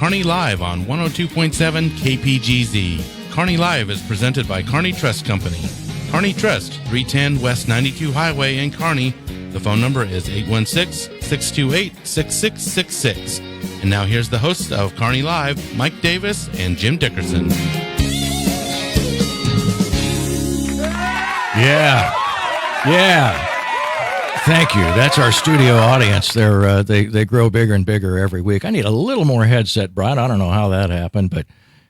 Kearney Live on 102.7 KPGZ. Kearney Live is presented by Kearney Trust Company. Kearney Trust, 310 West 92 Highway in Kearney. The phone number is 816-628-6666. And now here's the hosts of Kearney Live, Mike Davis and Jim Dickerson. Yeah. Thank you. That's our studio audience. They grow bigger and bigger every week. I need a little more headset, Brian. I don't know how that happened, but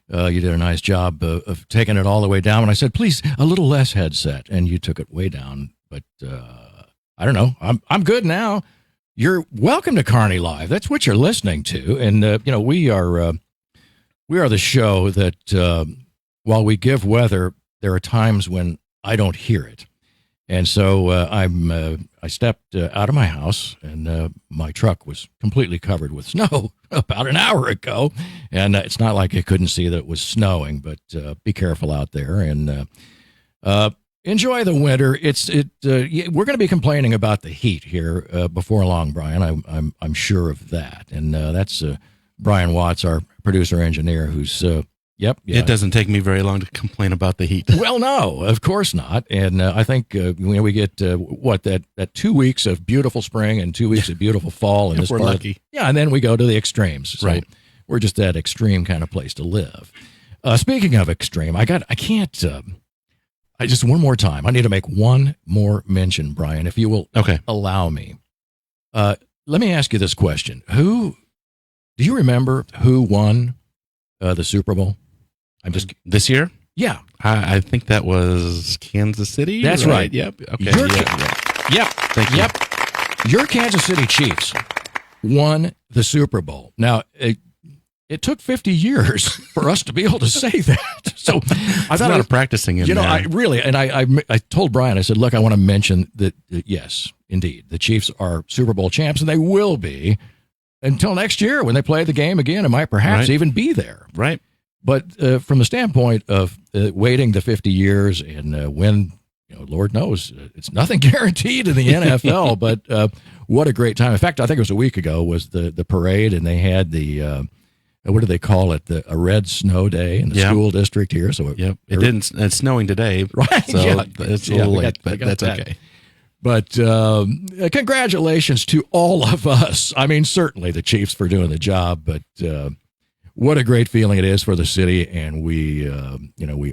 you did a nice job of taking it all the way down. When I said, please, a little less headset, and you took it way down. But I don't know. I'm good now. You're welcome to Kearney Live. That's what you're listening to. And, we are the show that while we give weather, there are times when I don't hear it. And so I stepped out of my house, and my truck was completely covered with snow about an hour ago. And it's not like I couldn't see that it was snowing, but be careful out there and enjoy the winter. We're going to be complaining about the heat here before long, Brian. I'm sure of that. And that's Brian Watts, our producer engineer, who's Yep. Yeah. It doesn't take me very long to complain about the heat. Well, no, of course not. And I think we get that 2 weeks of beautiful spring and 2 weeks of beautiful fall. In this we're lucky. Yeah, and then we go to the extremes. So right. We're just that extreme kind of place to live. Speaking of extreme, I just one more time. I need to make one more mention, Brian, if you will allow me. Let me ask you this question: do you remember who won the Super Bowl? This year? Yeah. I think that was Kansas City. That's right. Yep. Okay. Yep. Thank you. Yep. Your Kansas City Chiefs won the Super Bowl. Now, it took 50 years for us to be able to say that. So I thought a lot of practicing in there. I told Brian, I said, look, I want to mention that, yes, indeed, the Chiefs are Super Bowl champs, and they will be until next year when they play the game again and might perhaps even be there. Right. But from the standpoint of waiting the 50 years and when, Lord knows, it's nothing guaranteed in the NFL, but what a great time. In fact, I think it was a week ago was the parade, and they had the, what do they call it? A red snow day in the school district here. So it's snowing today. Right. So it's a little late, but that's okay. But congratulations to all of us. I mean, certainly the Chiefs for doing the job, but what a great feeling it is for the city. And we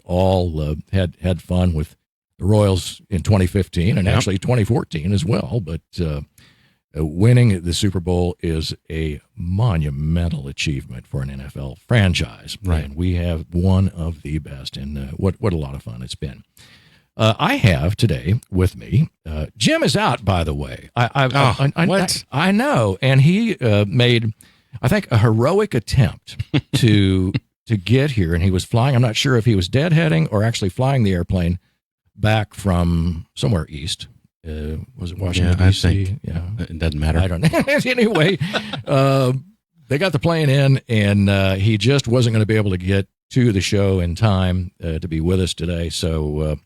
all had fun with the Royals in 2015 and actually 2014 as well. But winning the Super Bowl is a monumental achievement for an NFL franchise. Right. And we have one of the best, and what a lot of fun it's been. I have today with me, Jim is out, by the way. I know. And he made, I think, a heroic attempt to get here. And he was flying. I'm not sure if he was deadheading or actually flying the airplane back from somewhere east. Was it Washington, D.C.? Yeah. It doesn't matter. I don't know. Anyway, they got the plane in, and he just wasn't going to be able to get to the show in time to be with us today. So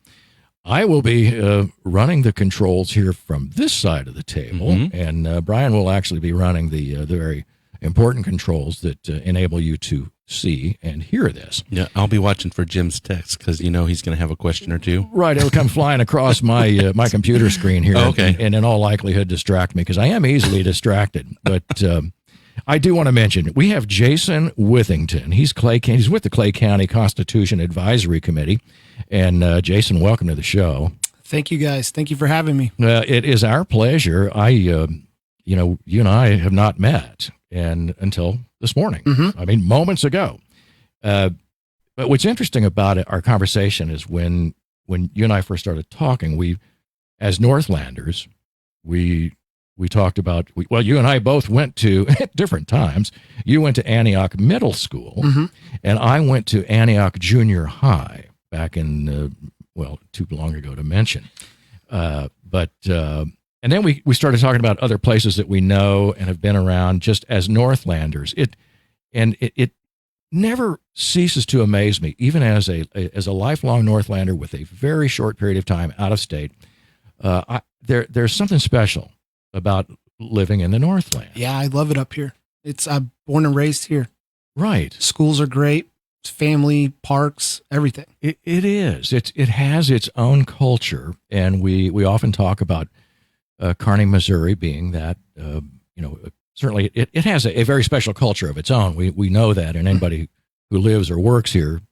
I will be running the controls here from this side of the table, and Brian will actually be running the very important controls that enable you to see and hear this. Yeah, I'll be watching for Jim's text because he's going to have a question or two. Right, it'll come flying across my my computer screen here, and in all likelihood distract me because I am easily distracted. But I do want to mention we have Jason Withington. He's with the Clay County Constitution Advisory Committee. And Jason, welcome to the show. Thank you, guys. Thank you for having me. It is our pleasure. You and I have not met until this morning. I mean, moments ago. But what's interesting about our conversation is when you and I first started talking, we, as Northlanders, we talked about, you and I both went to, at different times, you went to Antioch Middle School, and I went to Antioch Junior High. Back in, too long ago to mention. And then we started talking about other places that we know and have been around just as Northlanders. It never ceases to amaze me, even as a lifelong Northlander with a very short period of time out of state. There's something special about living in the Northland. Yeah, I love it up here. I'm born and raised here. Right. Schools are great, family, parks, everything. It is. It has its own culture, and we often talk about Kearney, Missouri, being that certainly it has a very special culture of its own. We know that, and anybody who lives or works here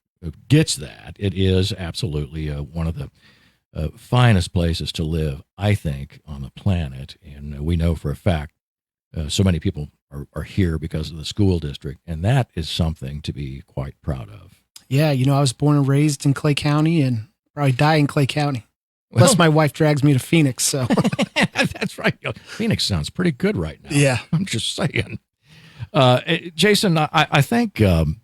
gets that. It is absolutely one of the finest places to live, I think, on the planet, and we know for a fact so many people are here because of the school district, and that is something to be quite proud of. Yeah, I was born and raised in Clay County and probably die in Clay County. Plus, my wife drags me to Phoenix, so. That's right. Phoenix sounds pretty good right now. Yeah. I'm just saying. Jason, I think, when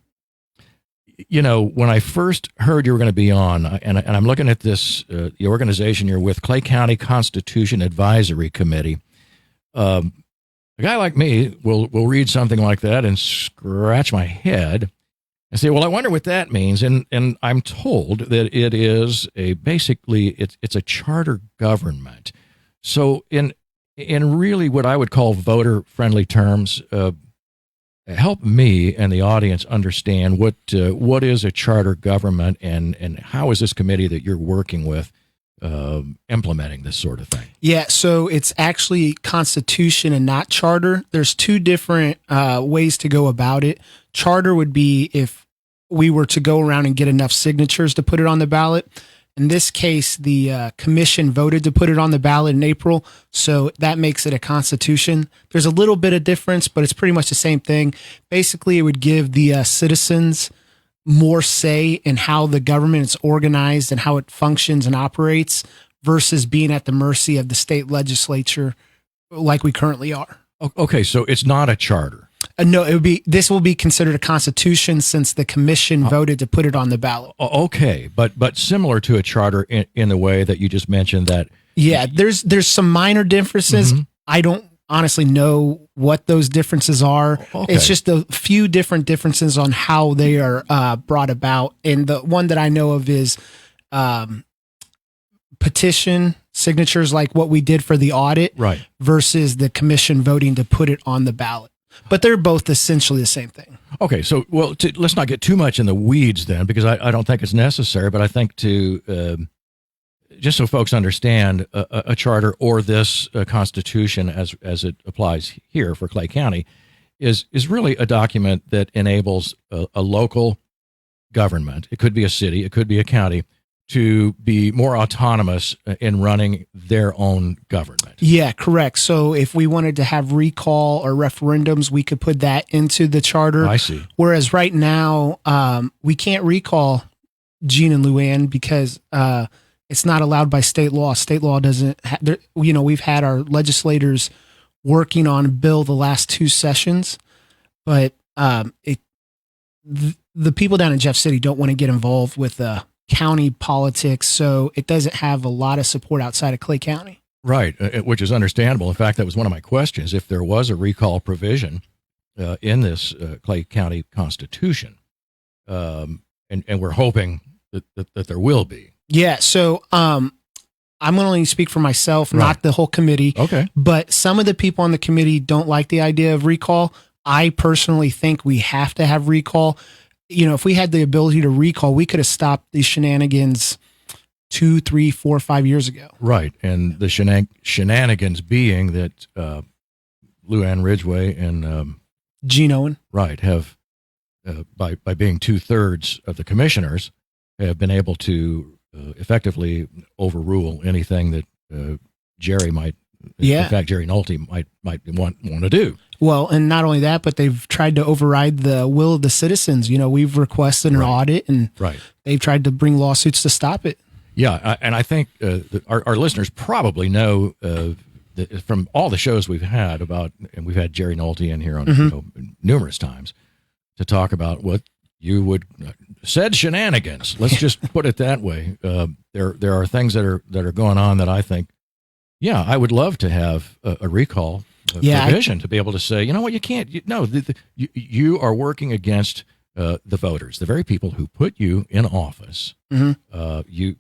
I first heard you were going to be on, and I'm looking at this, the organization you're with, Clay County Constitution Advisory Committee, a guy like me will read something like that and scratch my head and say, well, I wonder what that means. And I'm told that it is basically it's a charter government. So in really what I would call voter friendly terms, help me and the audience understand what is a charter government and how is this committee that you're working with implementing this sort of thing? Yeah, so it's actually constitution and not charter. There's two different ways to go about it. Charter would be if we were to go around and get enough signatures to put it on the ballot. In this case, the commission voted to put it on the ballot in April, so that makes it a constitution. There's a little bit of difference, but it's pretty much the same thing. Basically, it would give the citizens more say in how the government is organized and how it functions and operates versus being at the mercy of the state legislature like we currently are. Okay, so it's not a charter. No, this will be considered a constitution since the commission voted to put it on the ballot. Okay, but similar to a charter in the way that you just mentioned that. Yeah, there's some minor differences. Mm-hmm. I don't honestly know what those differences are. Okay. It's just a few different differences on how they are brought about. And the one that I know of is petition signatures, like what we did for the audit, right, versus the commission voting to put it on the ballot. But they're both essentially the same thing. Okay, so let's not get too much in the weeds then, because I don't think it's necessary. But I think to just so folks understand, a charter or this constitution, as it applies here for Clay County, is really a document that enables a local government. It could be a city, it could be a county, to be more autonomous in running their own government. Yeah, correct. So if we wanted to have recall or referendums, we could put that into the charter. I see. Whereas right now, we can't recall Gene and Luann because it's not allowed by state law. State law doesn't, we've had our legislators working on a bill the last two sessions, but the people down in Jeff City don't want to get involved with county politics, so it doesn't have a lot of support outside of Clay County. Right, which is understandable. In fact, that was one of my questions. If there was a recall provision in this Clay County Constitution, and we're hoping that there will be. Yeah, so I'm going to only speak for myself, right, not the whole committee. Okay. But some of the people on the committee don't like the idea of recall. I personally think we have to have recall. If we had the ability to recall, we could have stopped these shenanigans 2, 3, 4, 5 years ago. Right. And the shenanigans being that Luann Ridgway and Gene Owen, right, have, by being 2/3 of the commissioners, have been able to effectively overrule anything that Jerry might, in fact, Jerry Nolte might want to do. Well, and not only that, but they've tried to override the will of the citizens. We've requested an audit, and they've tried to bring lawsuits to stop it. Yeah, and I think our listeners probably know from all the shows we've had about, and we've had Jerry Nolte in here on numerous times to talk about what you would said shenanigans. Let's just put it that way. There are things that are going on that I think, I would love to have a recall provision to be able to say, you know what, you can't. You are working against the voters, the very people who put you in office. Mm-hmm.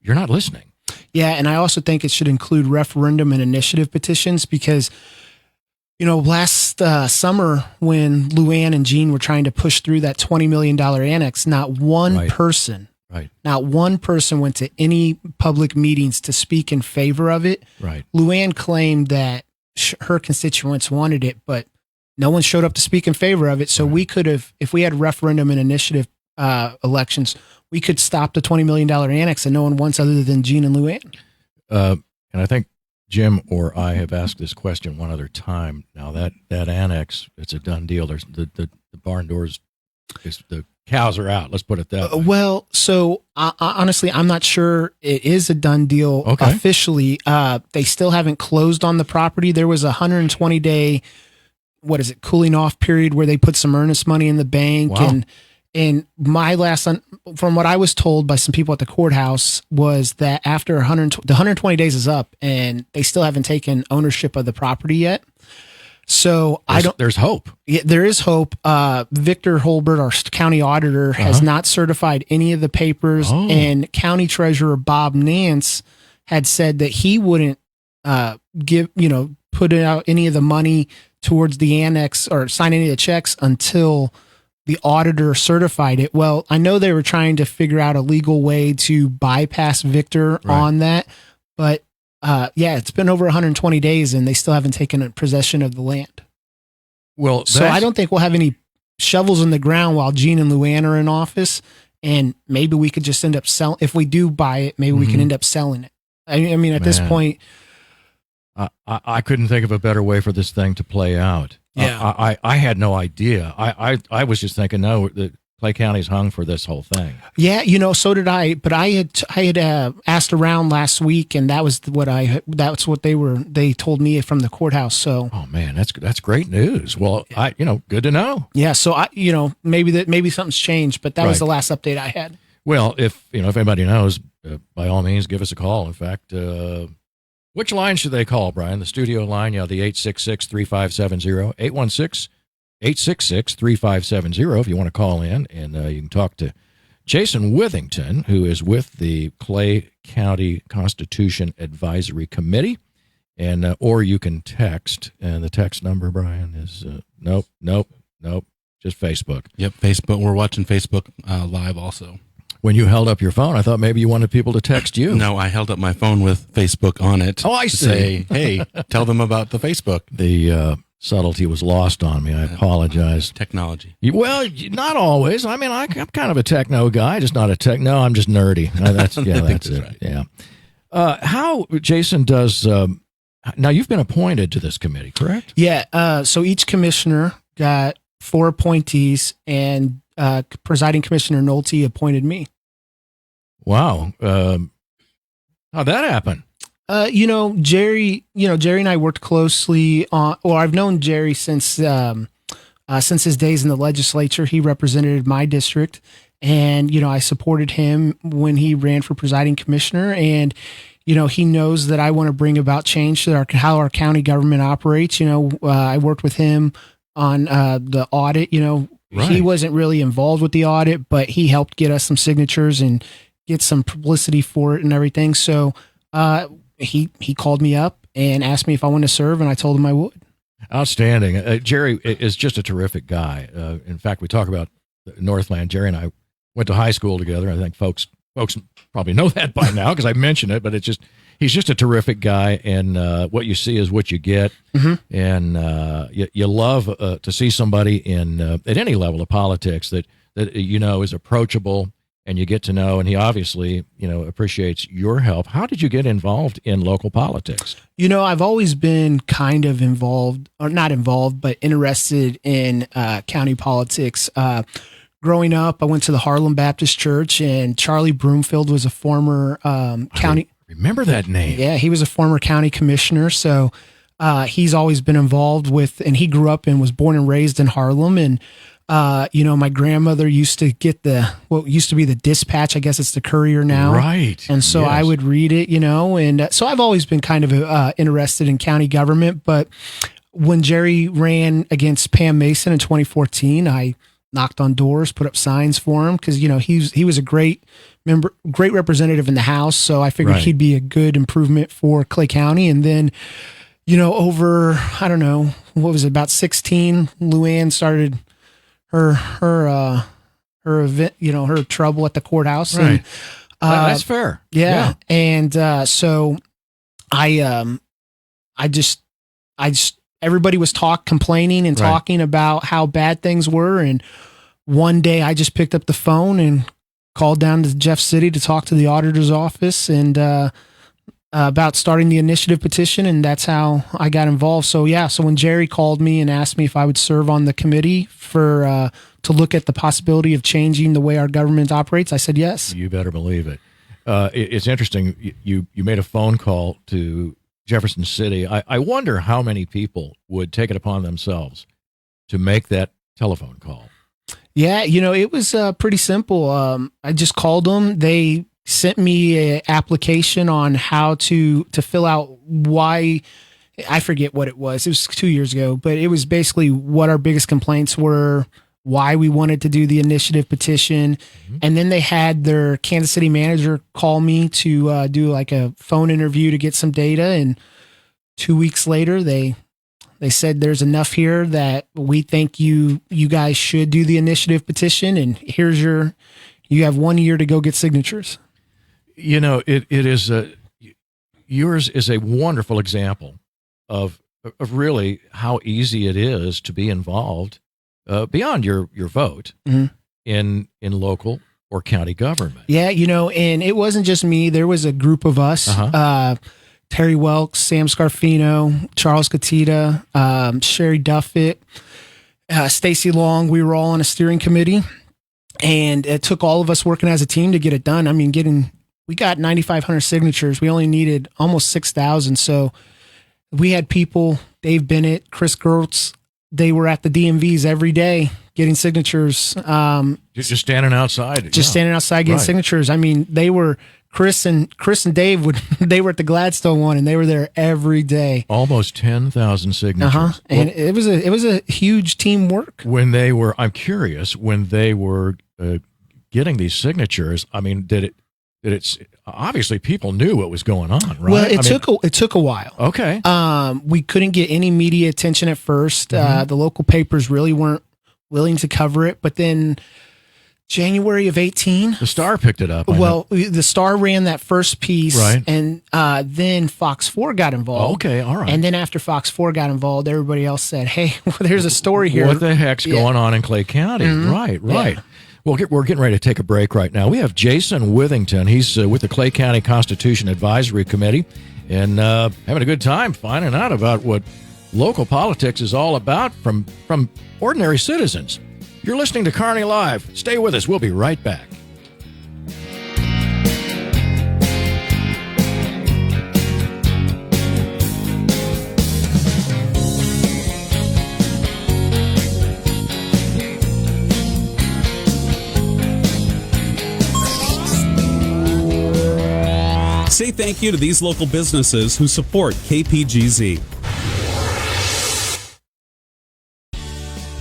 You're not listening. Yeah, and I also think it should include referendum and initiative petitions because Last summer when Luann and Gene were trying to push through that $20 million annex, not one person went to any public meetings to speak in favor of it. Right. Luann claimed that her constituents wanted it, but no one showed up to speak in favor of it. So we could have, if we had referendum and initiative elections, we could stop the $20 million annex, and no one wants other than Gene and Luann. And I think Jim or I have asked this question one other time. Now that annex, it's a done deal. There's the barn doors, the cows are out. Let's put it that way. Well, so honestly, I'm not sure it is a done deal officially. They still haven't closed on the property. There was a 120-day, cooling off period where they put some earnest money in the bank. Wow. And my from what I was told by some people at the courthouse, was that after the 120 days is up and they still haven't taken ownership of the property yet. So there's hope. Yeah, there is hope. Victor Holbert, our county auditor, has not certified any of the papers, and County Treasurer Bob Nance had said that he wouldn't put out any of the money towards the annex or sign any of the checks until the auditor certified it. Well, I know they were trying to figure out a legal way to bypass Victor on that, but it's been over 120 days and they still haven't taken possession of the land. Well, so I don't think we'll have any shovels in the ground while Gene and Luann are in office, and maybe we could just end up selling. If we do buy it, maybe we can end up selling it. I mean, at this point, I couldn't think of a better way for this thing to play out. Yeah. I had no idea. I was just thinking, no, that Clay County's hung for this whole thing. Yeah, so did I. But I had asked around last week, and that's what they told me from the courthouse. So, oh man, that's great news. Well, good to know. Yeah. So maybe something's changed, but that was the last update I had. Well, if anybody knows, by all means, give us a call. In fact, which line should they call, Brian? The studio line, the 866-3570, 816-866-3570 if you want to call in, and you can talk to Jason Withington, who is with the Clay County Constitution Advisory Committee, and or you can text, and the text number, Brian, is nope, just Facebook. Yep, Facebook. We're watching Facebook live also. When you held up your phone, I thought maybe you wanted people to text you. No, I held up my phone with Facebook on it. Oh, I see. Say, hey, tell them about the Facebook. The subtlety was lost on me. I apologize. Technology. Well, not always. I mean, I'm kind of a techno guy, just not a techno. I'm just nerdy. That's it. Right. Yeah. How, Jason, does now you've been appointed to this committee, correct? Yeah. So each commissioner got 4 appointees, and Presiding Commissioner Nolte appointed me. Wow. How'd that happen? Jerry and I worked closely on, or I've known Jerry since his days in the legislature. He represented my district, and, I supported him when he ran for presiding commissioner, and, he knows that I want to bring about change to how our county government operates. I worked with him on the audit. Right. He wasn't really involved with the audit, but he helped get us some signatures and get some publicity for it and everything. So he called me up and asked me if I wanted to serve, and I told him I would. Outstanding. Jerry is just a terrific guy. In fact, we talk about Northland. Jerry and I went to high school together. I think folks probably know that by now because I mentioned it, but he's just a terrific guy, and what you see is what you get. Mm-hmm. And you love to see somebody at any level of politics that is approachable, and you get to know. And he obviously appreciates your help. How did you get involved in local politics? I've always been kind of involved, or not involved, but interested in county politics. Growing up, I went to the Harlem Baptist Church, and Charlie Broomfield was a former county. Remember that name? Yeah, he was a former county commissioner. So he's always been involved with, and he grew up and was born and raised in Harlem. And, my grandmother used to get what used to be the Dispatch. I guess it's the Courier now. Right. And so I would read it, and so I've always been kind of interested in county government. But when Jerry ran against Pam Mason in 2014, I knocked on doors, put up signs for him because, he was a great representative in the House. So I figured he'd be a good improvement for Clay County. And then, over, I don't know, what was it, about 16, Luann started her event, her trouble at the courthouse. Right. And, That's fair. Yeah. And so I just, everybody was complaining and Right. talking about how bad things were. And one day I just picked up the phone and called down to Jeff City to talk to the auditor's office and about starting the initiative petition. And that's how I got involved. So when Jerry called me and asked me if I would serve on the committee to look at the possibility of changing the way our government operates, I said yes. You better believe it. It's interesting. You made a phone call to Jefferson City. I wonder how many people would take it upon themselves to make that telephone call. Yeah, it was pretty simple. I just called them. They sent me an application on how to fill out why. I forget what it was. It was 2 years ago, but it was basically what our biggest complaints were, why we wanted to do the initiative petition. Mm-hmm. And then they had their Kansas City manager call me to do like a phone interview to get some data. And 2 weeks later, they said there's enough here that we think you guys should do the initiative petition. And you have 1 year to go get signatures. It is yours is a wonderful example of really how easy it is to be involved beyond your vote mm-hmm. in local or county government. Yeah, and it wasn't just me. There was a group of us, Terry Welks, Sam Scarfino, Charles Catita, Sherry Duffett, Stacy Long. We were all on a steering committee, and it took all of us working as a team to get it done. I mean, we got 9,500 signatures. We only needed almost 6,000. So we had people, Dave Bennett, Chris Gertz, they were at the DMVs every day getting signatures. Just standing outside. Standing outside getting signatures. I mean, they were Chris and Dave they were at the Gladstone one, and they were there every day. Almost 10,000 signatures. And it was a huge teamwork. I'm curious, when they were getting these signatures, I mean, it's obviously people knew what was going on, right? Well, it took a while. Okay. We couldn't get any media attention at first. Mm-hmm. The local papers really weren't willing to cover it, but then January of 18, the Star picked it up. The Star ran that first piece, right. And then Fox 4 got involved. Okay, all right. And then after Fox 4 got involved, everybody else said, "Hey, well, there's a story here. What the heck's going on in Clay County?" Mm-hmm. Right. Yeah. Well, we're getting ready to take a break right now. We have Jason Withington. He's with the Clay County Constitution Advisory Committee, and having a good time finding out about what local politics is all about from ordinary citizens. You're listening to Kearney Live. Stay with us. We'll be right back. Say thank you to these local businesses who support KPGZ.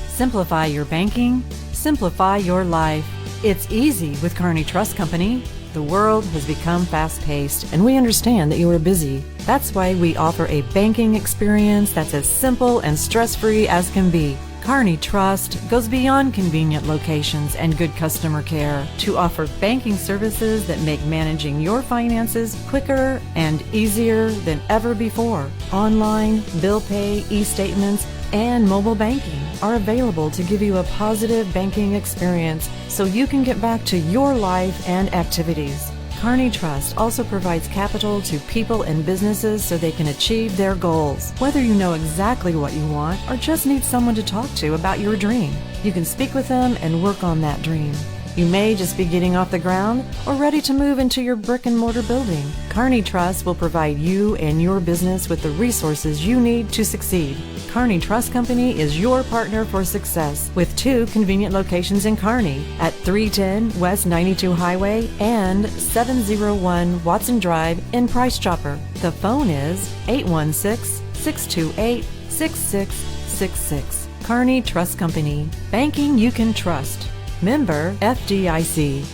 Simplify your banking, simplify your life. It's easy with Kearney Trust Company. The world has become fast-paced, and we understand that you are busy. That's why we offer a banking experience that's as simple and stress-free as can be. Kearney Trust goes beyond convenient locations and good customer care to offer banking services that make managing your finances quicker and easier than ever before. Online, bill pay, e-statements, and mobile banking are available to give you a positive banking experience so you can get back to your life and activities. Kearney Trust also provides capital to people and businesses so they can achieve their goals. Whether you know exactly what you want or just need someone to talk to about your dream, you can speak with them and work on that dream. You may just be getting off the ground or ready to move into your brick and mortar building. Kearney Trust will provide you and your business with the resources you need to succeed. Kearney Trust Company is your partner for success with 2 convenient locations in Kearney at 310 West 92 Highway and 701 Watson Drive in Price Chopper. The phone is 816-628-6666. Kearney Trust Company. Banking you can trust. Member FDIC.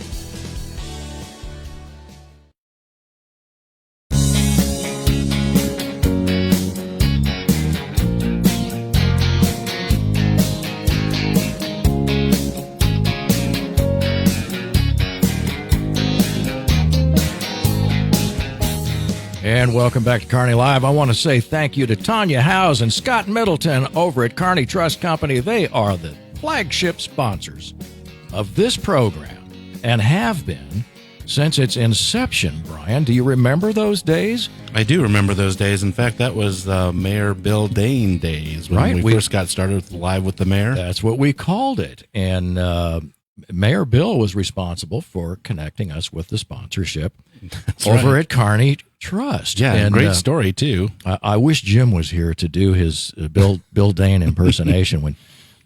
And welcome back to Kearney Live. I want to say thank you to Tanya Howes and Scott Middleton over at Kearney Trust Company. They are the flagship sponsors of this program and have been since its inception. Brian, do you remember those days? I do remember those days. In fact, that was Mayor Bill Dane days when we first got started with Live with the Mayor. That's what we called it. And Mayor Bill was responsible for connecting us with the sponsorship over at Kearney Trust. Yeah, and great story, too. I wish Jim was here to do his Bill Dane impersonation when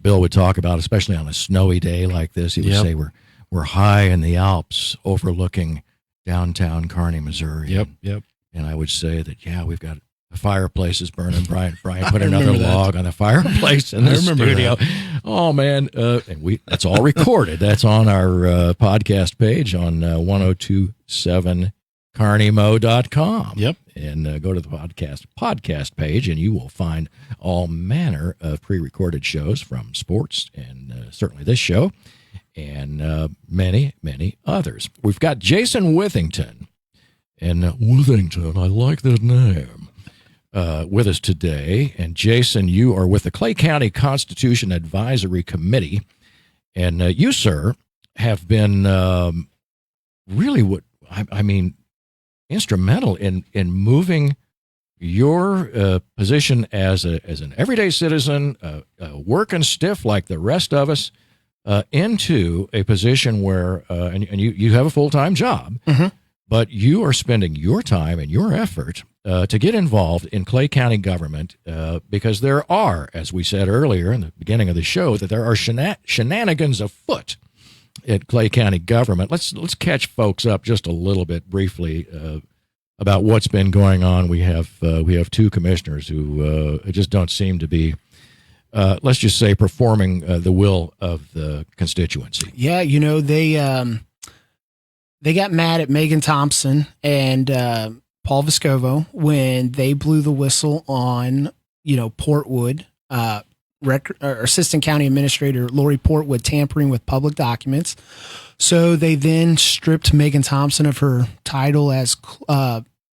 Bill would talk about, especially on a snowy day like this, he would say, we're high in the Alps overlooking downtown Kearney, Missouri. Yep. And I would say that, we've got the fireplace is burning. Brian put another log on the fireplace in the studio. That. Oh, man. And that's all recorded. That's on our podcast page on 1027KMO.com. Yep. And go to the podcast page, and you will find all manner of pre-recorded shows from sports and certainly this show and many, many others. We've got Jason Withington. And Withington, I like that name. With us today. And Jason, you are with the Clay County Constitution Advisory Committee. And you, sir, have been really instrumental in moving your position as an everyday citizen, working stiff like the rest of us, into a position where, and you have a full-time job, but you are spending your time and your effort to get involved in Clay County government because there are, as we said earlier in the beginning of the show, that there are shenanigans afoot at Clay County government. Let's catch folks up just a little bit briefly about what's been going on. We have two commissioners who just don't seem to be, let's just say, performing the will of the constituency. Yeah, they got mad at Megan Thompson and Paul Vescovo when they blew the whistle on, Portwood, Assistant County Administrator Lori Portwood tampering with public documents. So they then stripped Megan Thompson of her title as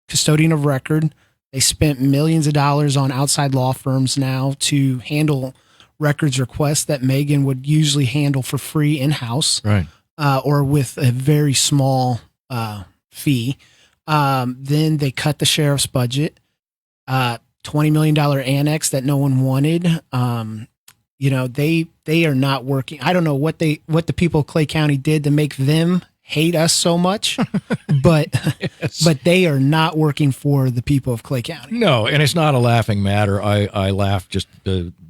custodian of record. They spent millions of dollars on outside law firms now to handle records requests that Megan would usually handle for free in-house. Right. Or with a very small fee. Then they cut the sheriff's budget, $20 million annex that no one wanted. They are not working. I don't know what the people of Clay County did to make them hate us so much, but but they are not working for the people of Clay County. No, and it's not a laughing matter. I laugh just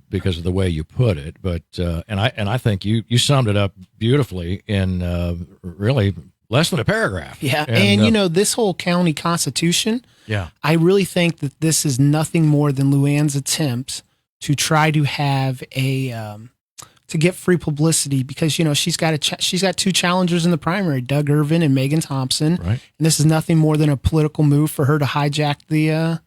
because of the way you put it, but and I think you summed it up beautifully in really less than a paragraph. Yeah, and this whole county constitution. Yeah, I really think that this is nothing more than Luann's attempt to try to have to get free publicity because she's got two challengers in the primary, Doug Irvin and Megan Thompson, right? And this is nothing more than a political move for her to hijack the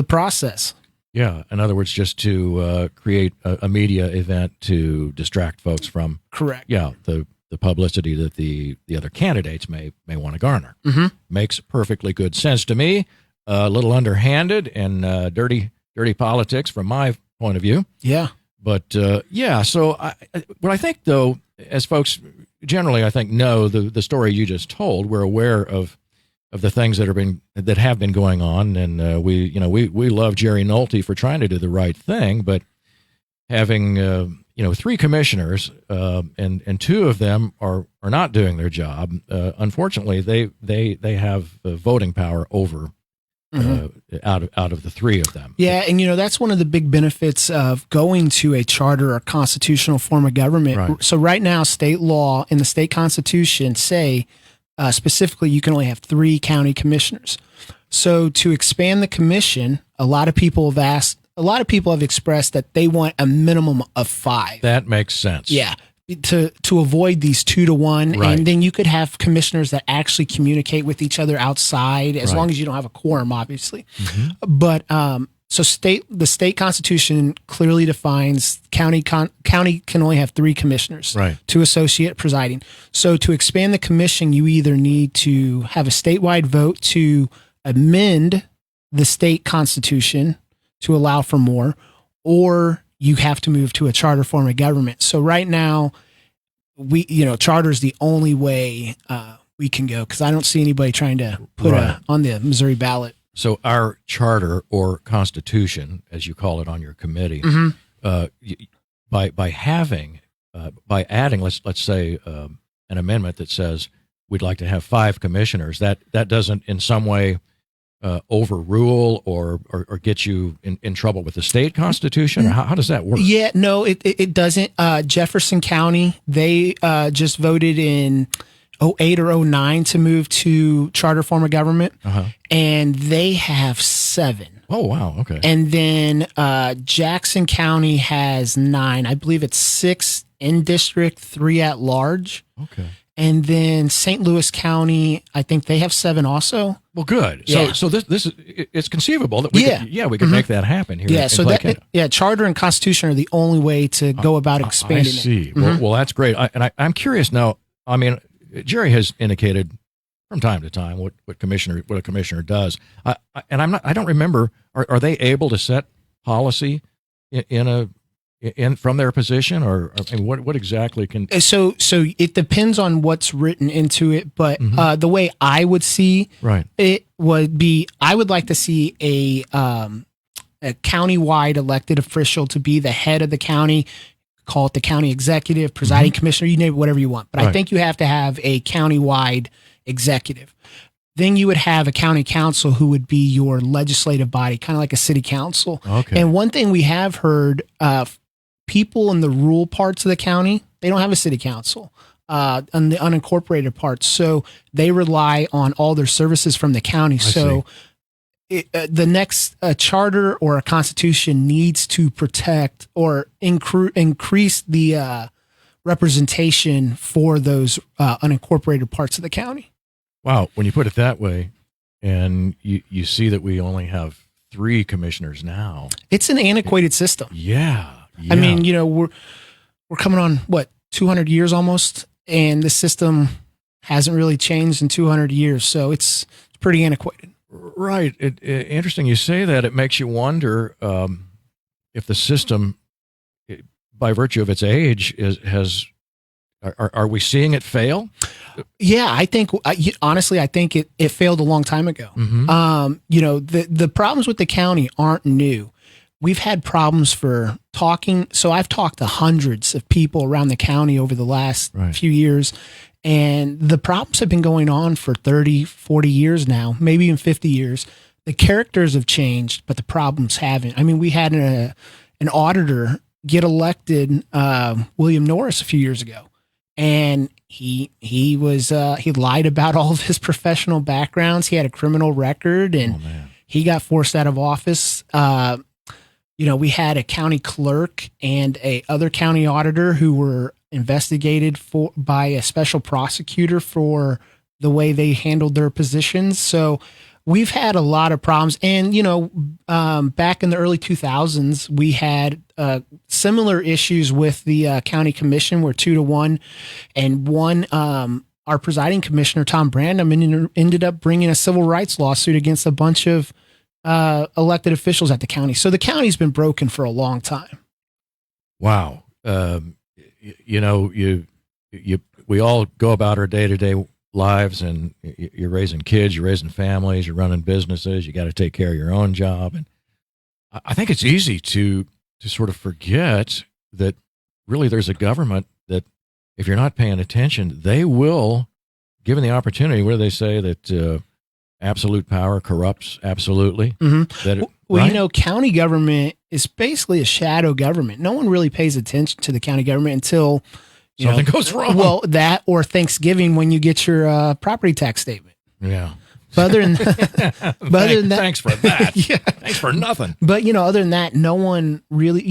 process. Yeah, in other words, just to create a media event to distract folks from correct. Yeah, the publicity that the other candidates may want to garner. Mm-hmm. Makes perfectly good sense to me. A little underhanded and dirty politics from my point of view. Yeah, but So what I think though, as folks generally I think know the story you just told, we're aware of the things that have been going on, and we love Jerry Nolte for trying to do the right thing, but having three commissioners and two of them are not doing their job. Unfortunately, they have voting power over out of the three of them. Yeah, and that's one of the big benefits of going to a charter or constitutional form of government. Right. So right now, state law and the state constitution say. Specifically, you can only have 3 county commissioners. So to expand the commission, a lot of people have expressed that they want a minimum of 5. That makes sense. Yeah. To avoid these 2-to-1. Right. And then you could have commissioners that actually communicate with each other outside, as long as you don't have a quorum, obviously. Mm-hmm. But so the state constitution clearly defines county can only have 3 commissioners, right, 2 associate presiding. So to expand the commission, you either need to have a statewide vote to amend the state constitution to allow for more, or you have to move to a charter form of government. So right now, charter is the only way we can go, because I don't see anybody trying to put on the Missouri ballot. So our charter or constitution, as you call it on your committee, by adding, let's say, an amendment that says we'd like to have 5 commissioners, that doesn't in some way overrule or get you in trouble with the state constitution? Or how does that work? Yeah, no, it doesn't. Jefferson County, they just voted in 2008 or 2009 to move to charter form of government, and they have 7. Oh, wow. Okay. And then Jackson County has 9. I believe it's 6 in district, 3 at large. Okay. And then St. Louis County, I think they have 7 also. Well, good. Yeah. So this is, it's conceivable that we could make that happen here. Yeah. In So Clay County. charter and constitution are the only way to go about expanding I see. it. Well, that's great. I'm curious now. I mean, Jerry has indicated from time to time what a commissioner does. I don't remember. Are they able to set policy in from their position, or I mean, what exactly can? So it depends on what's written into it, but the way I would see it would be, I would like to see a countywide elected official to be the head of the county. Call it the county executive, presiding commissioner, you name it, whatever you want. But I think you have to have a countywide executive. Then you would have a county council who would be your legislative body, kind of like a city council. Okay. And one thing we have heard, people in the rural parts of the county, they don't have a city council on the unincorporated parts. So they rely on all their services from the county. The next charter or a constitution needs to protect or increase the representation for those unincorporated parts of the county. Wow. When you put it that way, and you see that we only have 3 commissioners now. It's an antiquated system. Yeah. I mean, we're coming on 200 years almost, and the system hasn't really changed in 200 years. So it's pretty antiquated. Right. Interesting you say that. It makes you wonder if the system, by virtue of its age, are we seeing it fail? Yeah, I think honestly, I think it failed a long time ago. The problems with the county aren't new. We've had problems for talking. So I've talked to hundreds of people around the county over the last few years. And the problems have been going on for 30, 40 years now, maybe even 50 years. The characters have changed, but the problems haven't. I mean, we had an auditor get elected, William Norris, a few years ago. And he lied about all of his professional backgrounds. He had a criminal record, and he got forced out of office. We had a county clerk and a other county auditor who were investigated by a special prosecutor for the way they handled their positions. So we've had a lot of problems. And, back in the early 2000s, we had similar issues with the county commission where 2-1, and one, our presiding commissioner, Tom Brandom, ended up bringing a civil rights lawsuit against a bunch of elected officials at the county. So the county's been broken for a long time. Wow. We all go about our day-to-day lives, and you're raising kids, you're raising families, you're running businesses, you got to take care of your own job. And I think it's easy to sort of forget that really there's a government that, if you're not paying attention, they will, given the opportunity, where they say that absolute power corrupts absolutely. County government is basically a shadow government. No one really pays attention to the county government until something goes wrong. Well, that or Thanksgiving when you get your property tax statement. Yeah. But other than that, thanks for that. Yeah. Thanks for nothing. But, other than that, no one really,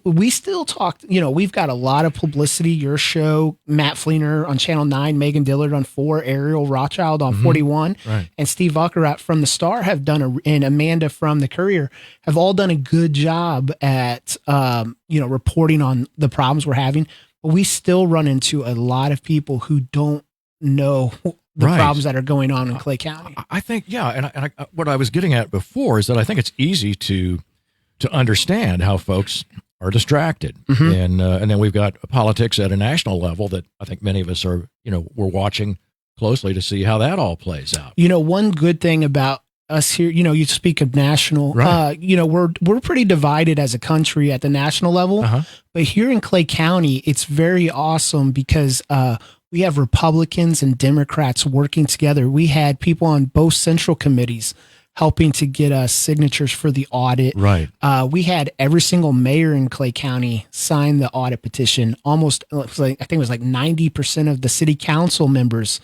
we still talk, we've got a lot of publicity. Your show, Matt Fleener on Channel 9, Megan Dillard on 4, Ariel Rothschild on 41, and Steve Vuckerat from The Star have done and Amanda from The Courier have all done a good job at, reporting on the problems we're having. But we still run into a lot of people who don't know the Right. problems that are going on in Clay County. I think, yeah, and what I was getting at before is that I think it's easy to understand how folks are distracted, and then we've got politics at a national level that I think many of us are, we're watching closely to see how that all plays out. One good thing about us here, you speak of national, Right. we're pretty divided as a country at the national level, but here in Clay County, it's very awesome because we have Republicans and Democrats working together. We had people on both central committees helping to get us signatures for the audit. Right. We had every single mayor in Clay County sign the audit petition. Almost, I think it was like 90% of the city council members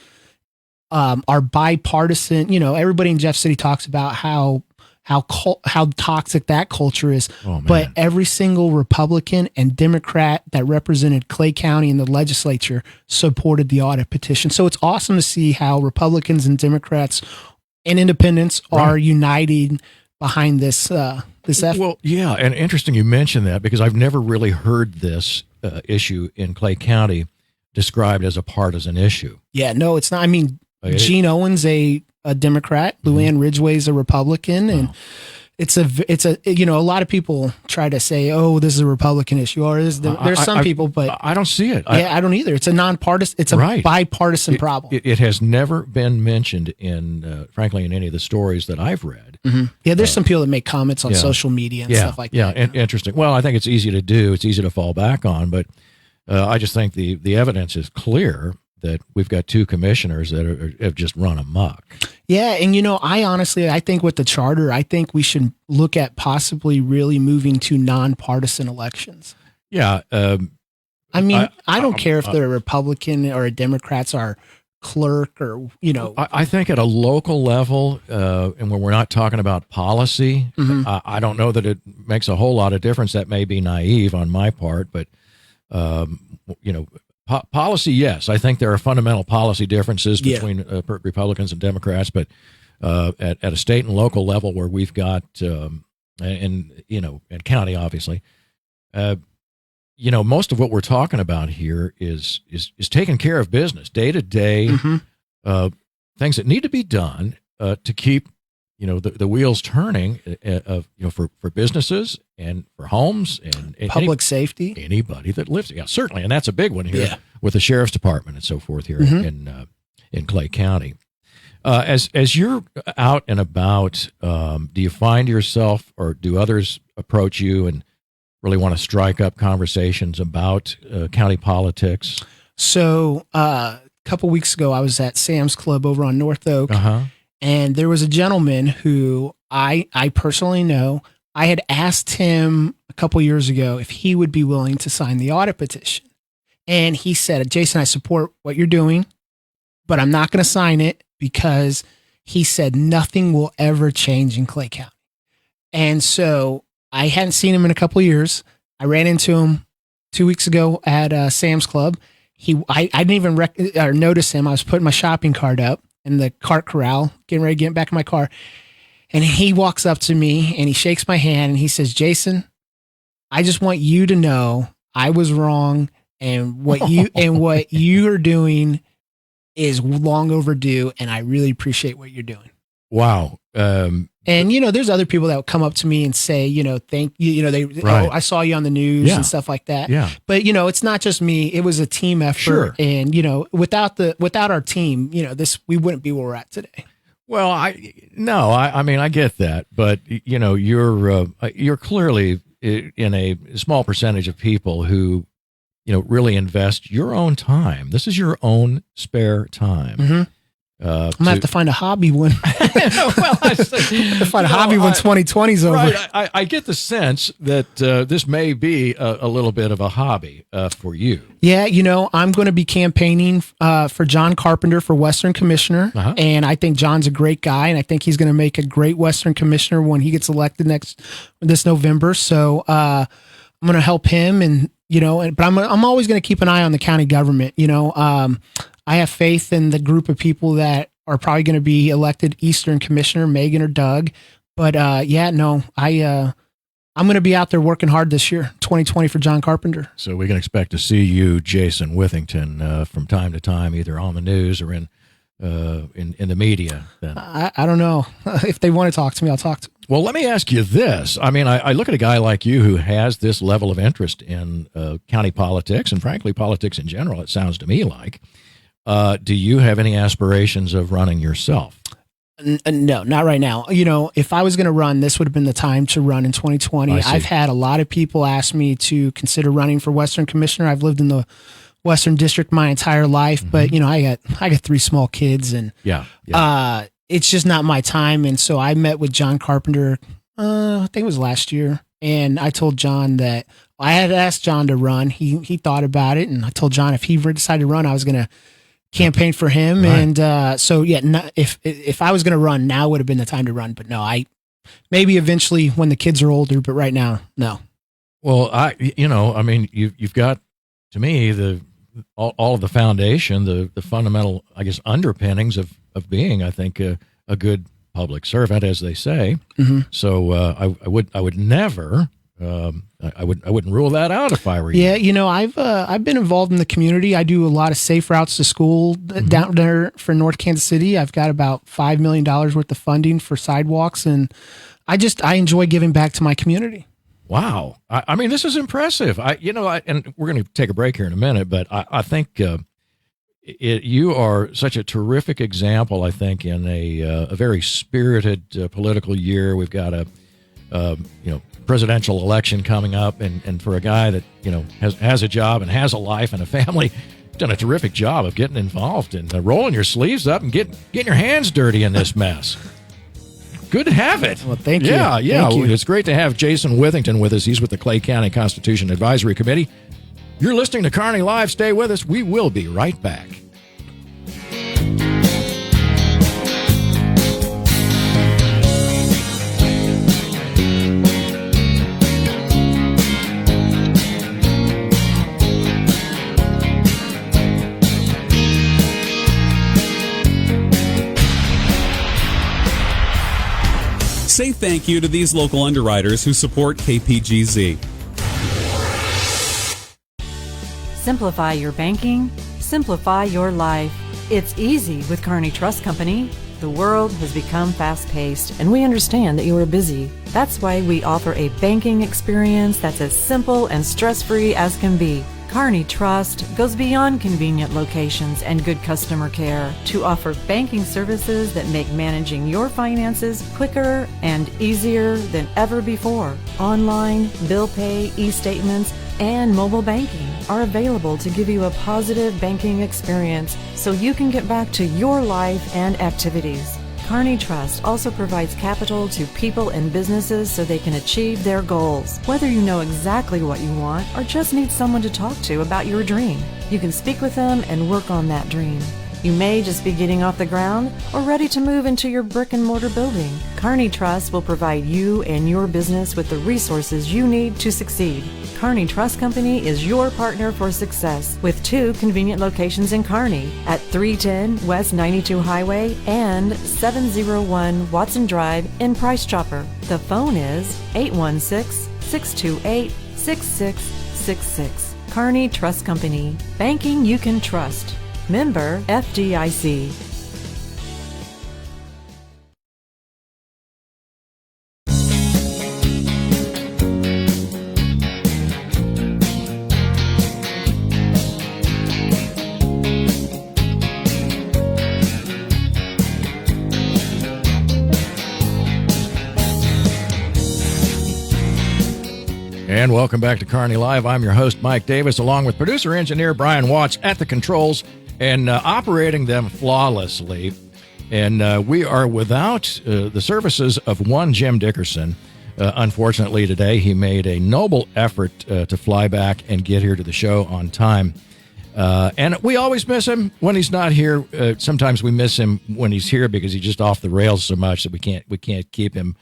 are bipartisan. Everybody in Jeff City talks about how toxic that culture is. Oh, man. But every single Republican and Democrat that represented Clay County in the legislature supported the audit petition. So it's awesome to see how Republicans and Democrats and independents are united behind this effort. Well, yeah, and interesting you mentioned that because I've never really heard this issue in Clay County described as a partisan issue. Yeah, no, it's not. I mean, Gene Owens a Democrat, Luann Ridgway's a Republican, and it's a a lot of people try to say, oh, this is a Republican issue, or there's some people, but I don't see it. I don't either. It's a nonpartisan. It's a bipartisan problem. It has never been mentioned frankly, in any of the stories that I've read. Yeah, there's some people that make comments on social media and stuff like that. Yeah, interesting. Well, I think it's easy to do. It's easy to fall back on, but I just think the evidence is clear that we've got two commissioners that have just run amok. Yeah, and I think with the charter, I think we should look at possibly really moving to nonpartisan elections. Yeah. I don't care if they're a Republican or a Democrat's our clerk or, I think at a local level, and when we're not talking about policy, I don't know that it makes a whole lot of difference. That may be naive on my part, but, policy, yes. I think there are fundamental policy differences between Republicans and Democrats, but at a state and local level where we've got, and county, obviously, most of what we're talking about here is taking care of business, day to day, things that need to be done to keep the wheels turning for businesses and for homes and public safety, anybody that lives. Yeah, certainly, and that's a big one here with the sheriff's department and so forth here in Clay County. As you're out and about, do you find yourself, or do others approach you and really want to strike up conversations about county politics? So a couple weeks ago, I was at Sam's Club over on North Oak. And there was a gentleman who I personally know. I had asked him a couple years ago if he would be willing to sign the audit petition. And he said, Jason, I support what you're doing, but I'm not going to sign it because he said nothing will ever change in Clay County. And so I hadn't seen him in a couple of years. I ran into him 2 weeks ago at Sam's Club. I didn't even notice him. I was putting my shopping cart up in the cart corral, getting ready to get back in my car. And he walks up to me and he shakes my hand and he says, Jason, I just want you to know I was wrong, and what you are doing is long overdue, and I really appreciate what you're doing. Wow. And there's other people that will come up to me and say, thank you. I saw you on the news and stuff like that. Yeah. But it's not just me. It was a team effort. Sure. And without our team, we wouldn't be where we're at today. Well, I get that, but you're clearly in a small percentage of people who really invest your own time. This is your own spare time. I'm gonna have to find a hobby when. Well, I find a hobby when 2020's over. Right, I get the sense that this may be a little bit of a hobby for you. Yeah, I'm going to be campaigning for John Carpenter for Western Commissioner, and I think John's a great guy, and I think he's going to make a great Western Commissioner when he gets elected this November. So I'm going to help him, and but I'm always going to keep an eye on the county government. I have faith in the group of people that are probably going to be elected Eastern Commissioner, Megan or Doug. But I'm going to be out there working hard this year, 2020 for John Carpenter. So we can expect to see you, Jason Withington, from time to time, either on the news or in in the media then? I don't know. If they want to talk to me, I'll talk to them. Well, let me ask you this. I mean, I look at a guy like you who has this level of interest in county politics and, frankly, politics in general, it sounds to me like. Do you have any aspirations of running yourself? No, not right now. If I was going to run, this would have been the time to run in 2020. I've had a lot of people ask me to consider running for Western Commissioner. I've lived in the Western District my entire life, but I got 3 small kids, and it's just not my time. And so I met with John Carpenter, I think it was last year, and I told John that I had asked John to run. He thought about it, and I told John if he decided to run, I was going to campaign for him. Right. And if I was going to run, now would have been the time to run. But no, maybe eventually when the kids are older, but right now, no. Well, you've got, to me, all of the foundation, the fundamental, I guess, underpinnings of being, I think, a good public servant, as they say. Mm-hmm. So I would never, I wouldn't rule that out if I were you. Yeah, I've been involved in the community. I do a lot of safe routes to school down there for North Kansas City. I've got about $5 million worth of funding for sidewalks, and I enjoy giving back to my community. Wow. I mean, this is impressive. And we're going to take a break here in a minute, but I think you are such a terrific example, I think, in a very spirited political year. We've got a presidential election coming up, and for a guy that, has a job and has a life and a family, done a terrific job of getting involved and rolling your sleeves up and getting your hands dirty in this mess. Good to have it. Well, thank you. Yeah. Thank you. It's great to have Jason Withington with us. He's with the Clay County Constitution Advisory Committee. You're listening to Kearney Live. Stay with us. We will be right back. Say thank you to these local underwriters who support KPGZ. Simplify your banking, simplify your life. It's easy with Kearney Trust Company. The world has become fast-paced, and we understand that you are busy. That's why we offer a banking experience that's as simple and stress-free as can be. Kearney Trust goes beyond convenient locations and good customer care to offer banking services that make managing your finances quicker and easier than ever before. Online, bill pay, e-statements, and mobile banking are available to give you a positive banking experience so you can get back to your life and activities. Kearney Trust also provides capital to people and businesses so they can achieve their goals. Whether you know exactly what you want or just need someone to talk to about your dream, you can speak with them and work on that dream. You may just be getting off the ground or ready to move into your brick and mortar building. Kearney Trust will provide you and your business with the resources you need to succeed. Kearney Trust Company is your partner for success with 2 convenient locations in Kearney at 310 West 92 Highway and 701 Watson Drive in Price Chopper. The phone is 816-628-6666. Kearney Trust Company. Banking you can trust. Member FDIC. And welcome back to Kearney Live. I'm your host, Mike Davis, along with producer-engineer Brian Watts at the controls and operating them flawlessly. And we are without the services of one Jim Dickerson. Unfortunately, today he made a noble effort to fly back and get here to the show on time. And we always miss him when he's not here. Sometimes we miss him when he's here because he's just off the rails so much that we can't keep him.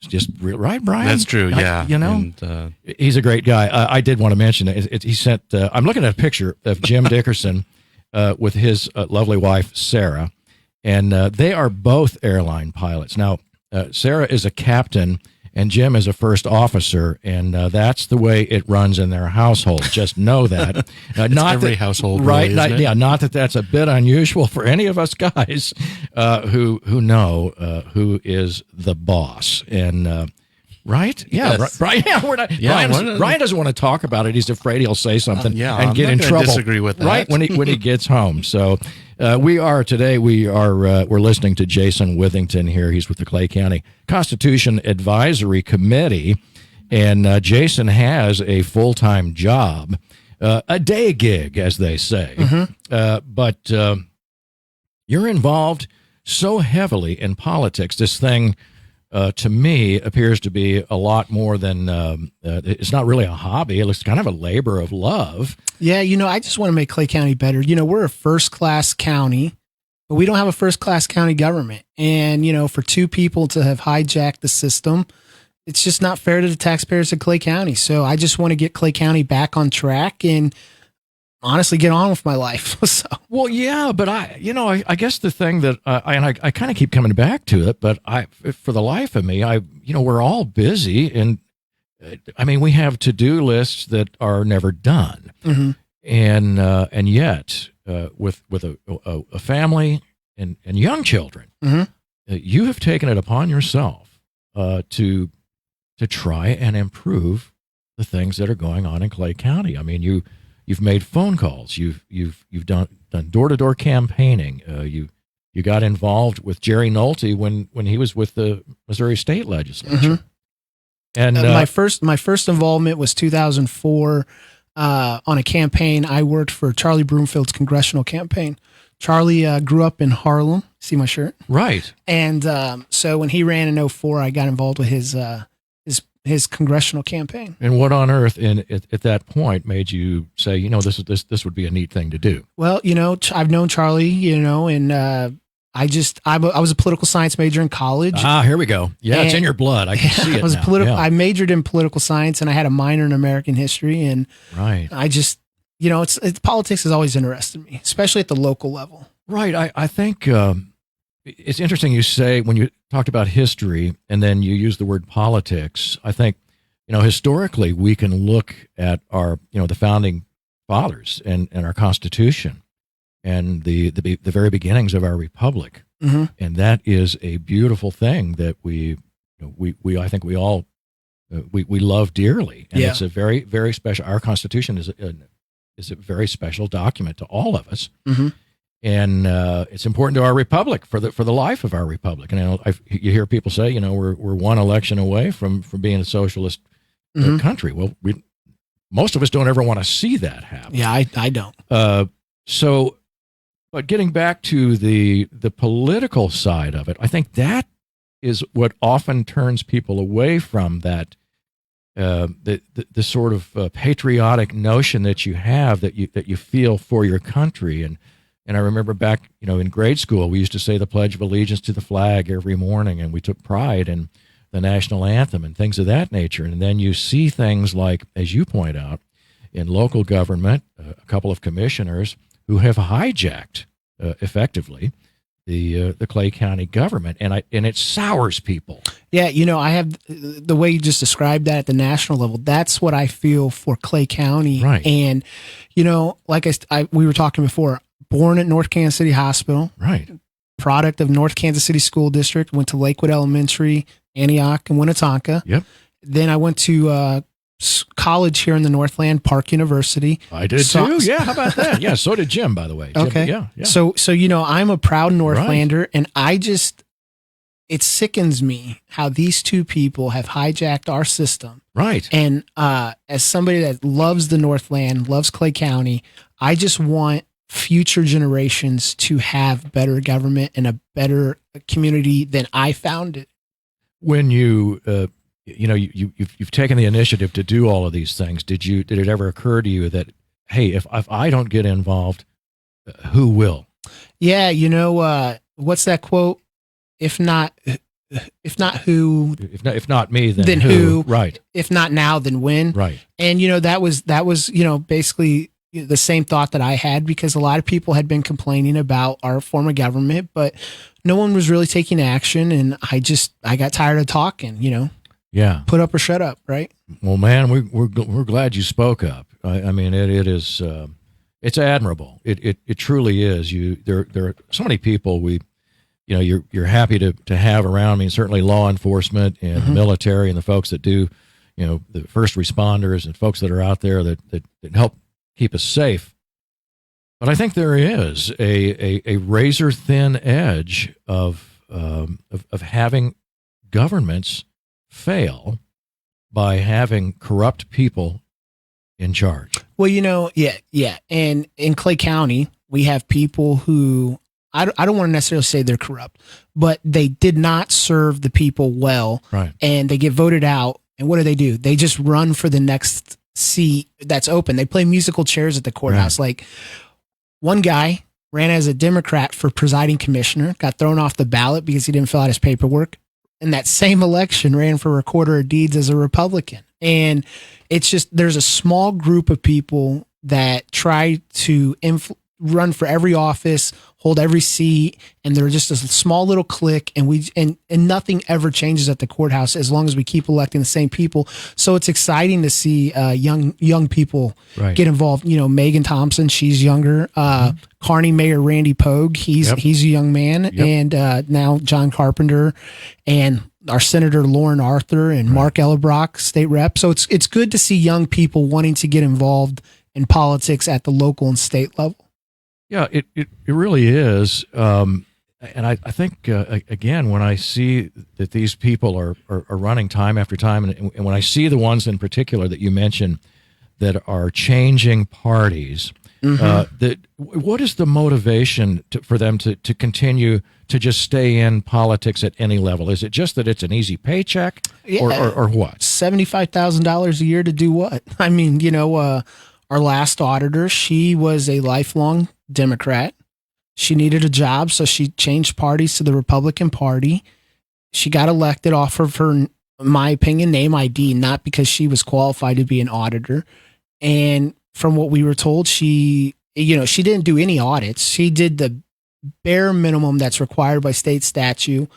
Just right, Brian? That's true, yeah. And, he's a great guy. I did want to mention it. He sent, I'm looking at a picture of Jim Dickerson with his lovely wife, Sarah, and they are both airline pilots. Now, Sarah is a captain and Jim is a first officer, and that's the way it runs in their household. Just know that. Not every that, household, right? really, isn't it? Yeah, not that that's a bit unusual for any of us guys who know who is the boss. And right? Yeah, Yes. right. Yeah, we're not. Yeah, Ryan doesn't want to talk about it. He's afraid he'll say something yeah, and I'm get not in gonna trouble. disagree with that. Right when he gets home. So we're listening to Jason Withington here. He's with the Clay County Constitution Advisory Committee, and Jason has a full-time job, a day gig, as they say. But you're involved so heavily in politics. This thing, to me, appears to be a lot more than it's not really a hobby. It's kind of a labor of love. Yeah, I just want to make Clay County better. We're a first-class county, but we don't have a first-class county government. And, for two people to have hijacked the system, it's just not fair to the taxpayers of Clay County. So I just want to get Clay County back on track and honestly get on with my life. So. Well, yeah, but I guess the thing that I kind of keep coming back to it, but for the life of me, we're all busy, and I mean, we have to-do lists that are never done, and yet with a family and young children, you have taken it upon yourself to try and improve the things that are going on in Clay County. I mean, You've made phone calls. You've done door-to-door campaigning. You got involved with Jerry Nolte when he was with the Missouri State Legislature. And my first involvement was 2004 on a campaign. I worked for Charlie Broomfield's congressional campaign. Charlie grew up in Harlem. See my shirt? Right. And so when he ran in 2004, I got involved with his congressional campaign. And what on earth at that point made you say, this would be a neat thing to do? Well, I've known Charlie, and I was a political science major in college. Here we go. Yeah, it's in your blood. I can see it now. I majored in political science, and I had a minor in American history. And right. I just, politics has always interested me, especially at the local level. Right. I think it's interesting you say when you talked about history and then you use the word politics. I think, historically we can look at our, the founding fathers and our Constitution and the very beginnings of our republic. And that is a beautiful thing that we I think we all, we love dearly. And it's a very, very special, our Constitution is a very special document to all of us. And it's important to our republic for the life of our republic. And you hear people say, we're one election away from being a socialist country. Well, most of us don't ever want to see that happen. Yeah, I don't. But getting back to the political side of it, I think that is what often turns people away from that the sort of patriotic notion that you have that you feel for your country. And I remember back, in grade school, we used to say the Pledge of Allegiance to the flag every morning, and we took pride in the national anthem and things of that nature. And then you see things like, as you point out, in local government, a couple of commissioners who have hijacked effectively the Clay County government, and it sours people. Yeah, I have the way you just described that at the national level. That's what I feel for Clay County, right? And like we were talking before. Born at North Kansas City Hospital, right? Product of North Kansas City School District. Went to Lakewood Elementary, Antioch, and Winnetonka. Yep. Then I went to college here in the Northland, Park University. I did too. Yeah, how about that? Yeah, so did Jim, by the way. Jim, okay. Yeah. So I'm a proud Northlander, and it sickens me how these two people have hijacked our system. Right. And as somebody that loves the Northland, loves Clay County, I just want future generations to have better government and a better community than I found it. When you've taken the initiative to do all of these things, did it ever occur to you that, hey, if I don't get involved, who will? Yeah, what's that quote? If not who, if not me, then who? Right. If not now, then when? Right. And that was basically the same thought that I had, because a lot of people had been complaining about our form of government, but no one was really taking action. And I got tired of talking, Yeah. Put up or shut up, right? Well, man, we're glad you spoke up. I mean, it is it's admirable. It truly is. There are so many people you're happy to have around. I mean, certainly law enforcement and the military and the folks that do, the first responders and folks that are out there that help keep us safe. But I think there is a razor thin edge of having governments fail by having corrupt people in charge. Well, yeah. And in Clay County, we have people who, I don't want to necessarily say they're corrupt, but they did not serve the people well. Right. And they get voted out. And what do? They just run for the next seat that's open. They play musical chairs at the courthouse. Right. Like, one guy ran as a Democrat for presiding commissioner, got thrown off the ballot because he didn't fill out his paperwork. In that same election, ran for recorder of deeds as a Republican. And it's just, there's a small group of people that try to run for every office, hold every seat, and they're just a small little clique, and nothing ever changes at the courthouse as long as we keep electing the same people. So it's exciting to see young people get involved. Megan Thompson, she's younger. Kearney Mayor Randy Pogue, he's a young man, and now John Carpenter, and our Senator Lauren Arthur and Mark Ellerbrock, state rep. So it's good to see young people wanting to get involved in politics at the local and state level. Yeah, it really is. And I think, again, when I see that these people are running time after time, and when I see the ones in particular that you mentioned that are changing parties, what is the motivation for them to continue to just stay in politics at any level? Is it just that it's an easy paycheck or what? $75,000 a year to do what? I mean, our last auditor, she was a lifelong Democrat. She needed a job, so she changed parties to the Republican Party. She got elected off of her, in my opinion, name ID, not because she was qualified to be an auditor. And from what we were told, she didn't do any audits. She did the bare minimum that's required by state statute,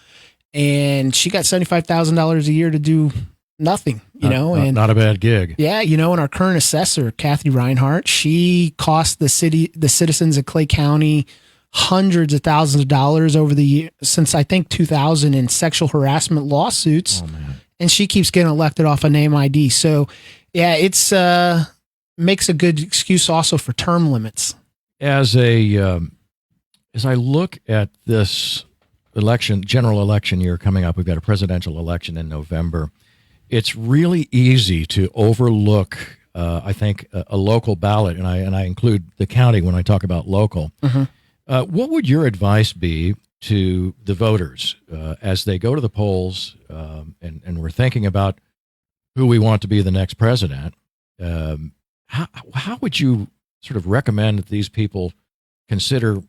and she got $75,000 a year to do nothing, not a bad gig. Yeah. And our current assessor, Kathy Reinhardt, she cost the citizens of Clay County hundreds of thousands of dollars over the year since I think 2000 in sexual harassment lawsuits. Oh, man. And she keeps getting elected off a name ID. So yeah, it's, makes a good excuse also for term limits. As I look at this general election year coming up, we've got a presidential election in November. It's really easy to overlook, I think, a local ballot, and I include the county when I talk about local. What would your advice be to the voters as they go to the polls and we're thinking about who we want to be the next president? How would you sort of recommend that these people consider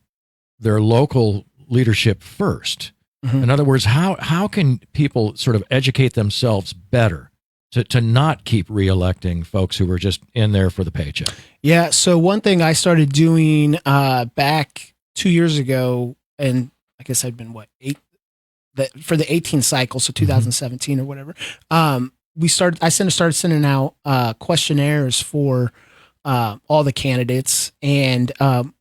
their local leadership first? In other words, how can people sort of educate themselves better to not keep reelecting folks who were just in there for the paycheck? Yeah. So one thing I started doing back 2 years ago, and I guess I'd been for the 18 cycle, so 2017 or whatever. I started sending out questionnaires for all the candidates, and and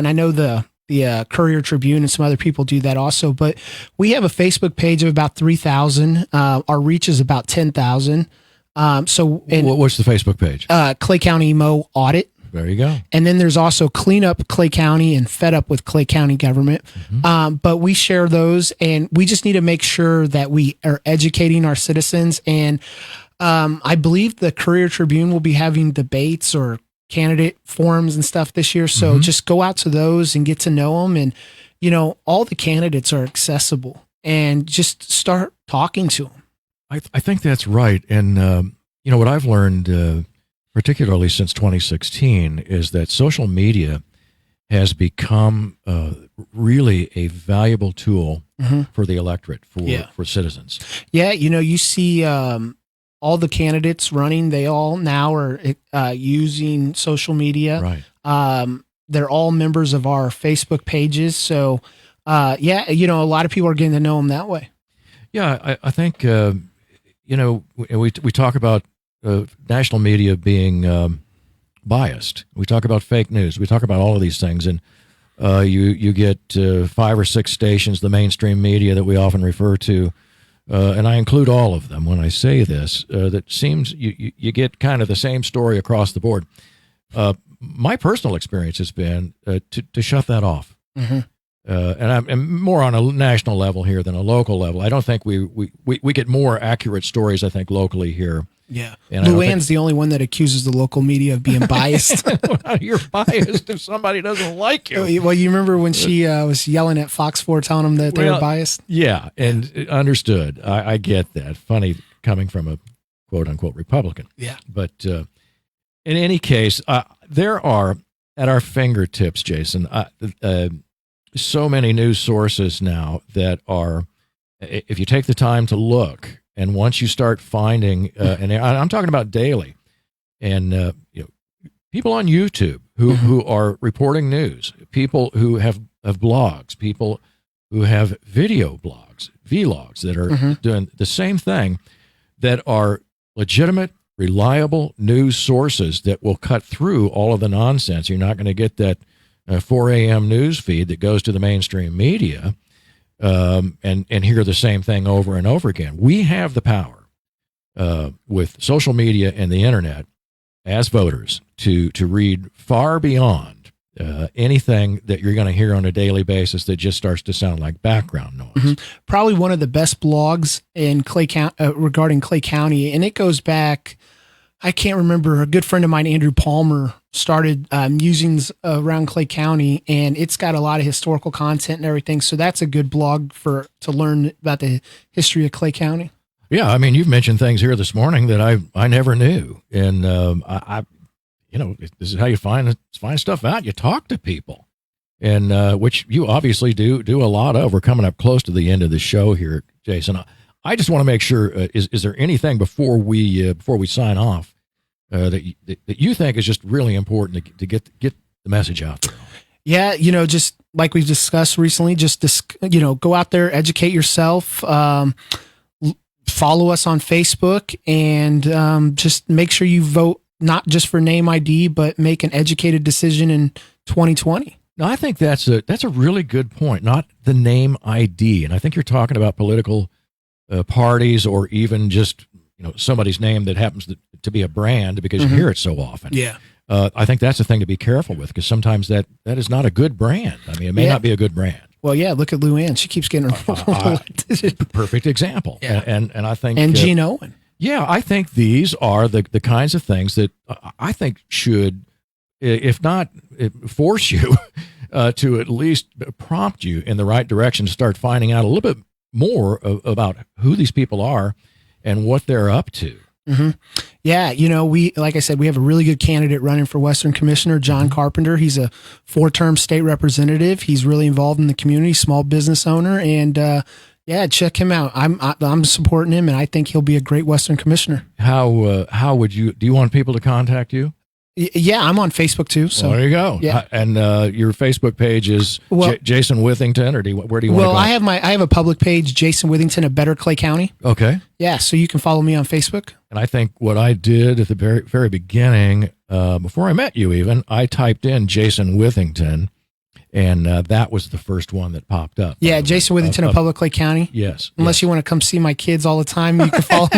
I know the Courier Tribune and some other people do that also, but we have a Facebook page of about 3,000. Our reach is about 10,000. What's the Facebook page? Clay County Mo Audit. There you go. And then there's also Clean Up Clay County and Fed Up with Clay County Government. But we share those, and we just need to make sure that we are educating our citizens. And I believe the Courier Tribune will be having debates or candidate forums and stuff this year. So just go out to those and get to know them. And, all the candidates are accessible, and just start talking to them. I think that's right. And, what I've learned, particularly since 2016, is that social media has become really a valuable tool for the electorate, for citizens. Yeah. You see all the candidates running, they all now are using social media. Right. They're all members of our Facebook pages. So, a lot of people are getting to know them that way. Yeah, I think, we talk about national media being biased. We talk about fake news. We talk about all of these things, and you get 5 or 6 stations, the mainstream media that we often refer to, and I include all of them when I say this. That seems you get kind of the same story across the board. My personal experience has been to shut that off. Mm-hmm. And I'm more on a national level here than a local level. I don't think we get more accurate stories, I think, locally here. Yeah. Luann's the only one that accuses the local media of being biased. You're biased if somebody doesn't like you. Well, you remember when she was yelling at Fox 4 telling them that they were biased? Yeah, and understood. I get that. Funny coming from a quote-unquote Republican. Yeah. But in any case, there are, at our fingertips, Jason, so many news sources now that are, if you take the time to look, and once you start finding, and I'm talking about daily, and people on YouTube who are reporting news, people who have blogs, people who have video blogs, vlogs that are doing the same thing, that are legitimate, reliable news sources that will cut through all of the nonsense. You're not going to get that 4 a.m. news feed that goes to the mainstream media and hear the same thing over and over again. We have the power with social media and the internet as voters to read far beyond anything that you're going to hear on a daily basis that just starts to sound like background noise. Mm-hmm. Probably one of the best blogs in Clay County regarding Clay County, and it goes back, I can't remember, a good friend of mine, Andrew Palmer, started musings around Clay County, and it's got a lot of historical content and everything. So that's a good blog to learn about the history of Clay County. Yeah, I mean, you've mentioned things here this morning that I never knew, and this is how you find stuff out. You talk to people, and which you obviously do a lot of. We're coming up close to the end of the show here, Jason. I just want to make sure, is there anything before we sign off that you think is just really important to get the message out there? Yeah, just like we've discussed recently, just go out there, educate yourself, follow us on Facebook, and just make sure you vote not just for name ID, but make an educated decision in 2020. No, I think that's a really good point. Not the name ID, and I think you're talking about political parties, or even just somebody's name that happens to be a brand, because you hear it so often. Yeah, I think that's the thing to be careful with, because sometimes that is not a good brand. I mean, it may not be a good brand. Well, yeah, look at Luann; she keeps getting perfect example. Yeah. And I think Gene Owen. Yeah, I think these are the kinds of things that I think should, if not force you, to at least prompt you in the right direction to start finding out a little bit more about who these people are and what they're up to. Mm-hmm. Yeah, like I said, we have a really good candidate running for Western Commissioner, John Carpenter. He's a 4-term state representative. He's really involved in the community, small business owner, and check him out. I'm supporting him, and I think he'll be a great Western Commissioner. How would you? Do you want people to contact you? Yeah, I'm on Facebook too. So there you go. Yeah. And your Facebook page is Jason Withington, or where do you want to go? Well, I have a public page, Jason Withington of Better Clay County. Okay. Yeah, so you can follow me on Facebook. And I think what I did at the very, very beginning, before I met you even, I typed in Jason Withington, and that was the first one that popped up. Yeah, Jason Withington of Public Clay County. Yes. Unless you want to come see my kids all the time, you can follow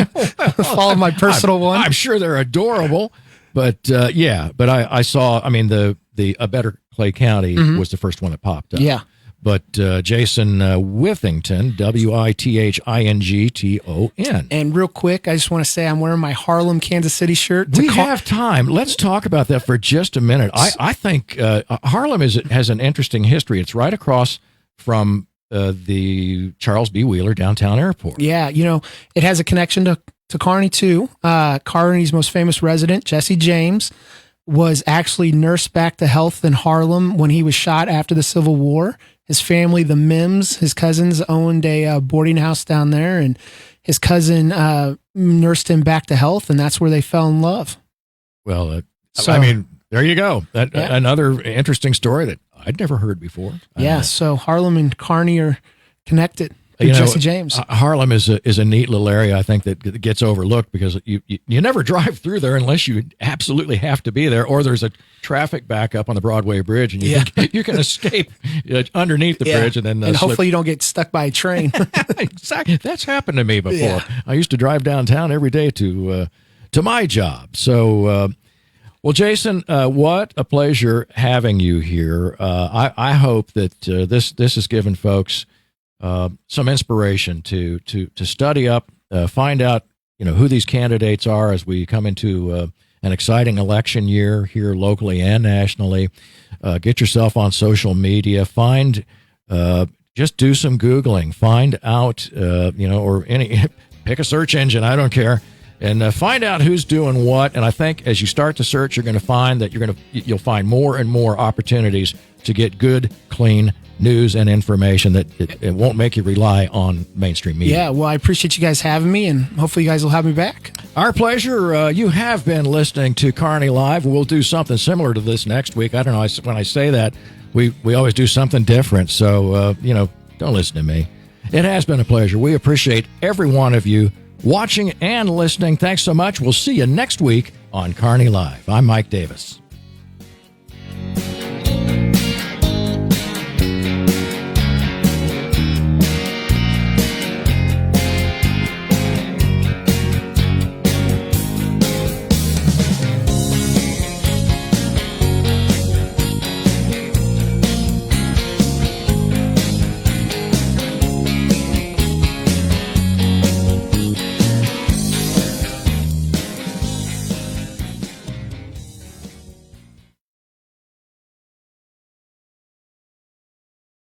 my personal one. I'm sure they're adorable. But I saw, I mean, the A Better Clay County was the first one that popped up. Yeah. But Jason Withington, Withington. And real quick, I just want to say I'm wearing my Harlem, Kansas City shirt. We have time. Let's talk about that for just a minute. I think Harlem has an interesting history. It's right across from the Charles B. Wheeler downtown airport. Yeah, it has a connection to Kearney too. Kearney's most famous resident, Jesse James, was actually nursed back to health in Harlem when he was shot after the Civil War. His family, the Mims, his cousins, owned a boarding house down there, and his cousin nursed him back to health, and that's where they fell in love. Well, I mean, there you go. Another interesting story that I'd never heard before. Yeah, so Harlem and Kearney are connected. Jesse James. Harlem is a neat little area, I think, that gets overlooked because you never drive through there unless you absolutely have to be there, or there's a traffic backup on the Broadway Bridge, and you can escape underneath the bridge, and then hopefully you don't get stuck by a train. Exactly, that's happened to me before. Yeah. I used to drive downtown every day to my job. So, well, Jason, what a pleasure having you here. I hope that this has given folks some inspiration to study up, find out who these candidates are as we come into an exciting election year here locally and nationally. Get yourself on social media. Just do some Googling. Find out, or pick a search engine. I don't care. And find out who's doing what. And I think as you start to search, you're going to find that you'll find more and more opportunities to get good, clean news and information that it won't make you rely on mainstream media. Yeah, well, I appreciate you guys having me, and hopefully you guys will have me back. Our pleasure. You have been listening to Kearney Live. We'll do something similar to this next week. I don't know, when I say that, we always do something different. So, don't listen to me. It has been a pleasure. We appreciate every one of you watching and listening. Thanks so much. We'll see you next week on Kearney Live. I'm Mike Davis.